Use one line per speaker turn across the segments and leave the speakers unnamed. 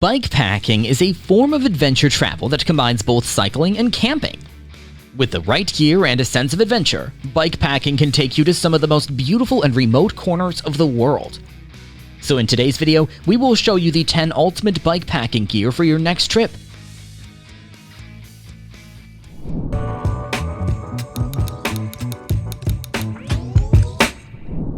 Bikepacking is a form of adventure travel that combines both cycling and camping. With the right gear and a sense of adventure, bikepacking can take you to some of the most beautiful and remote corners of the world. So in today's video, we will show you the 10 ultimate bikepacking gear for your next trip.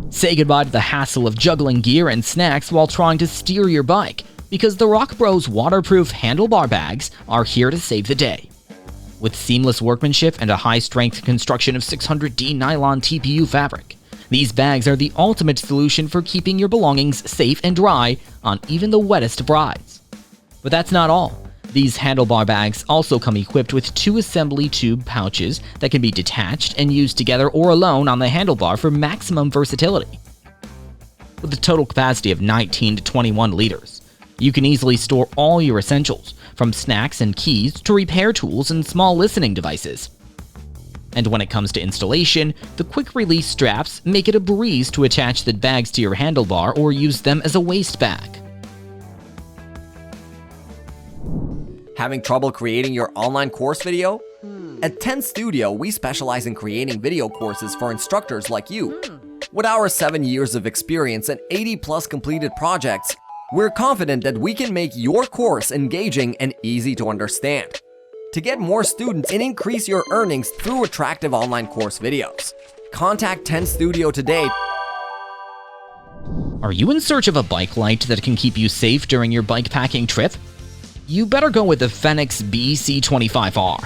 Say goodbye to the hassle of juggling gear and snacks while trying to steer your bike, because the ROCKBROS waterproof handlebar bags are here to save the day. With seamless workmanship and a high-strength construction of 600D nylon TPU fabric, these bags are the ultimate solution for keeping your belongings safe and dry on even the wettest of rides. But that's not all. These handlebar bags also come equipped with 2 assembly tube pouches that can be detached and used together or alone on the handlebar for maximum versatility. With a total capacity of 19 to 21 liters, you can easily store all your essentials, from snacks and keys to repair tools and small listening devices. And when it comes to installation, the quick-release straps make it a breeze to attach the bags to your handlebar or use them as a waist bag.
Having trouble creating your online course video? At 10 Studio, we specialize in creating video courses for instructors like you. With our 7 years of experience and 80+ completed projects, we're confident that we can make your course engaging and easy to understand. To get more students and increase your earnings through attractive online course videos, contact 10 Studio today.
Are you in search of a bike light that can keep you safe during your bikepacking trip? You better go with the Fenix BC25R.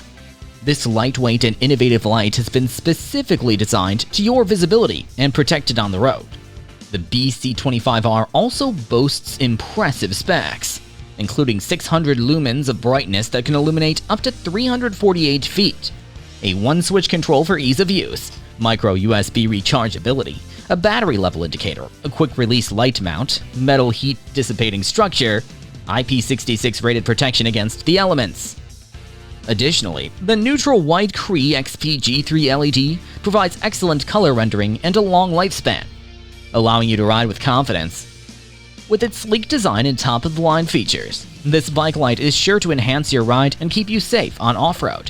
This lightweight and innovative light has been specifically designed to your visibility and protected on the road. The BC25R also boasts impressive specs, including 600 lumens of brightness that can illuminate up to 348 feet, a one-switch control for ease of use, micro USB rechargeability, a battery level indicator, a quick-release light mount, metal heat dissipating structure, IP66 rated protection against the elements. Additionally, the neutral white Cree XP-G3 LED provides excellent color rendering and a long lifespan, allowing you to ride with confidence. With its sleek design and top-of-the-line features, this bike light is sure to enhance your ride and keep you safe on off-road.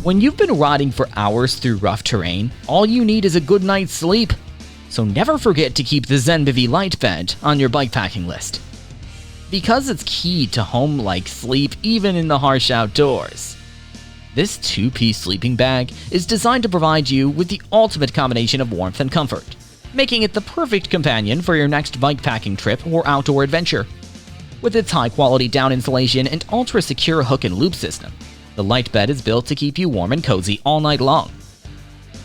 When you've been riding for hours through rough terrain, all you need is a good night's sleep. So never forget to keep the Zenbivy light bed on your bikepacking list, because it's key to home-like sleep even in the harsh outdoors. This 2-piece sleeping bag is designed to provide you with the ultimate combination of warmth and comfort, making it the perfect companion for your next bikepacking trip or outdoor adventure. With its high-quality down insulation and ultra-secure hook and loop system, the light bed is built to keep you warm and cozy all night long.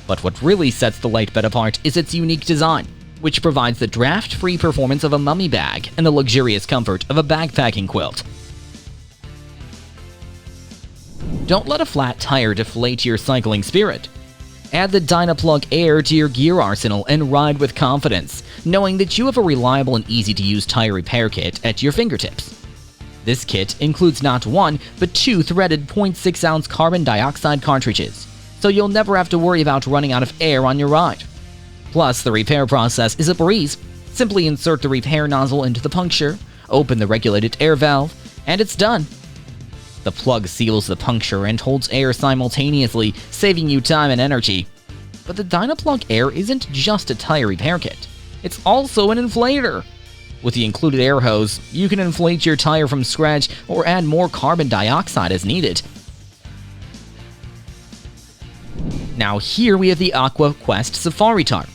But what really sets the light bed apart is its unique design, which provides the draft-free performance of a mummy bag and the luxurious comfort of a backpacking quilt. Don't let a flat tire deflate your cycling spirit. Add the Dynaplug Air to your gear arsenal and ride with confidence, knowing that you have a reliable and easy-to-use tire repair kit at your fingertips. This kit includes not 1, but 2 threaded 0.6-ounce carbon dioxide cartridges, so you'll never have to worry about running out of air on your ride. Plus, the repair process is a breeze. Simply insert the repair nozzle into the puncture, open the regulated air valve, and it's done. The plug seals the puncture and holds air simultaneously, saving you time and energy. But the Dynaplug Air isn't just a tire repair kit, it's also an inflator. With the included air hose, you can inflate your tire from scratch or add more carbon dioxide as needed. Now here we have the AquaQuest Safari Tarp.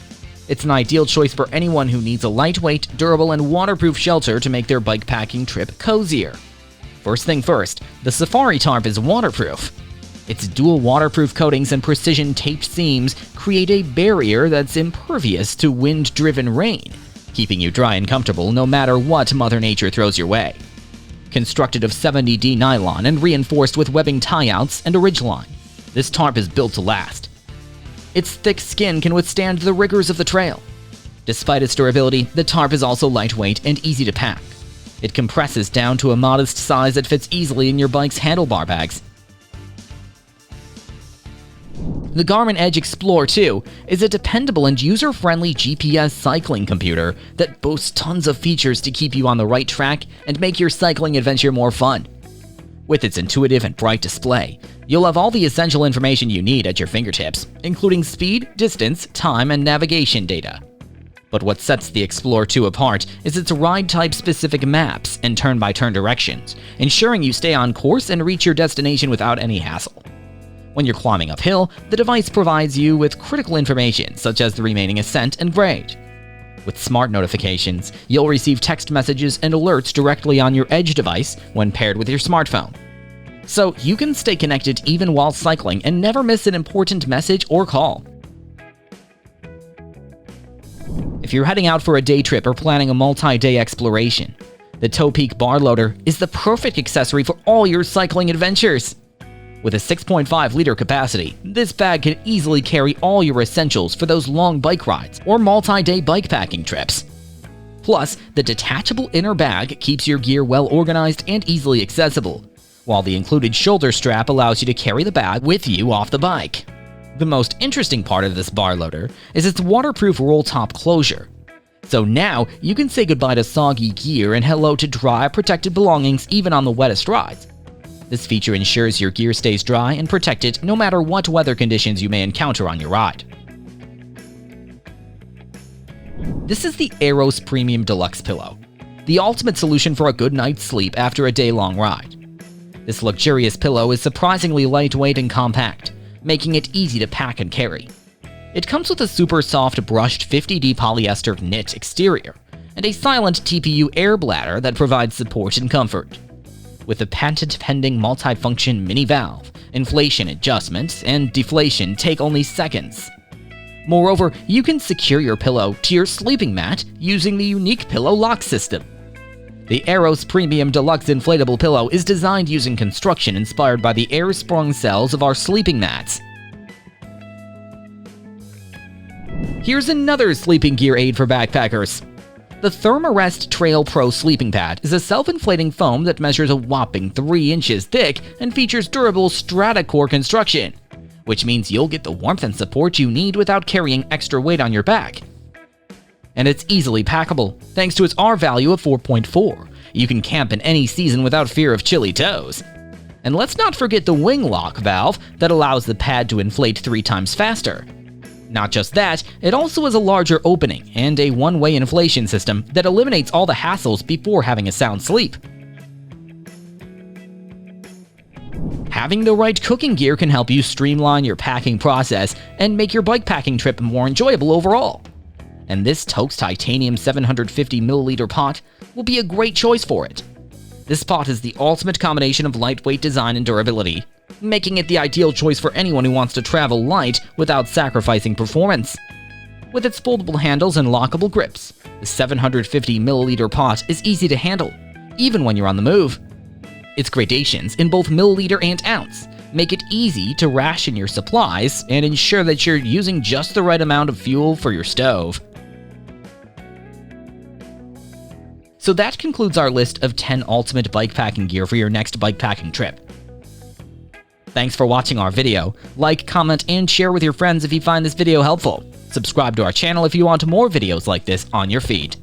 It's an ideal choice for anyone who needs a lightweight, durable, and waterproof shelter to make their bikepacking trip cozier. First thing first, the Safari Tarp is waterproof. Its dual waterproof coatings and precision taped seams create a barrier that's impervious to wind-driven rain, keeping you dry and comfortable no matter what Mother Nature throws your way. Constructed of 70D nylon and reinforced with webbing tie-outs and a ridgeline, this tarp is built to last. Its thick skin can withstand the rigors of the trail. Despite its durability, the tarp is also lightweight and easy to pack. It compresses down to a modest size that fits easily in your bike's handlebar bags. The Garmin Edge Explore 2 is a dependable and user-friendly GPS cycling computer that boasts tons of features to keep you on the right track and make your cycling adventure more fun. With its intuitive and bright display, you'll have all the essential information you need at your fingertips, including speed, distance, time, and navigation data. But what sets the Explore 2 apart is its ride-type specific maps and turn-by-turn directions, ensuring you stay on course and reach your destination without any hassle. When you're climbing uphill, the device provides you with critical information such as the remaining ascent and grade. With smart notifications, you'll receive text messages and alerts directly on your Edge device when paired with your smartphone. So you can stay connected even while cycling and never miss an important message or call. If you're heading out for a day trip or planning a multi-day exploration, the TOAKS bar loader is the perfect accessory for all your cycling adventures. With a 6.5-liter capacity, this bag can easily carry all your essentials for those long bike rides or multi-day bikepacking trips. Plus, the detachable inner bag keeps your gear well organized and easily accessible, while the included shoulder strap allows you to carry the bag with you off the bike. The most interesting part of this bar loader is its waterproof roll-top closure. So now you can say goodbye to soggy gear and hello to dry, protected belongings even on the wettest rides. This feature ensures your gear stays dry and protected no matter what weather conditions you may encounter on your ride. This is the AquaQuest Premium Deluxe Pillow, the ultimate solution for a good night's sleep after a day-long ride. This luxurious pillow is surprisingly lightweight and compact, making it easy to pack and carry. It comes with a super soft brushed 50D polyester knit exterior and a silent TPU air bladder that provides support and comfort. With a patent-pending multifunction mini valve, inflation adjustment and deflation take only seconds. Moreover, you can secure your pillow to your sleeping mat using the unique pillow lock system. The AquaQuest Premium Deluxe Inflatable Pillow is designed using construction inspired by the air-sprung cells of our sleeping mats. Here's another sleeping gear aid for backpackers. The Therm-A-Rest Trail Pro Sleeping Pad is a self-inflating foam that measures a whopping 3 inches thick and features durable strata-core construction, which means you'll get the warmth and support you need without carrying extra weight on your back. And it's easily packable, thanks to its R value of 4.4. You can camp in any season without fear of chilly toes. And let's not forget the wing lock valve that allows the pad to inflate 3 times faster. Not just that, it also has a larger opening and a one-way inflation system that eliminates all the hassles before having a sound sleep. Having the right cooking gear can help you streamline your packing process and make your bikepacking trip more enjoyable overall. And this TOAKS Titanium 750ml pot will be a great choice for it. This pot is the ultimate combination of lightweight design and durability, making it the ideal choice for anyone who wants to travel light without sacrificing performance. With its foldable handles and lockable grips, the 750ml pot is easy to handle, even when you're on the move. Its gradations in both milliliter and ounce make it easy to ration your supplies and ensure that you're using just the right amount of fuel for your stove. So that concludes our list of 10 ultimate bikepacking gear for your next bikepacking trip. Thanks for watching our video. Like, comment, and share with your friends if you find this video helpful. Subscribe to our channel if you want more videos like this on your feed.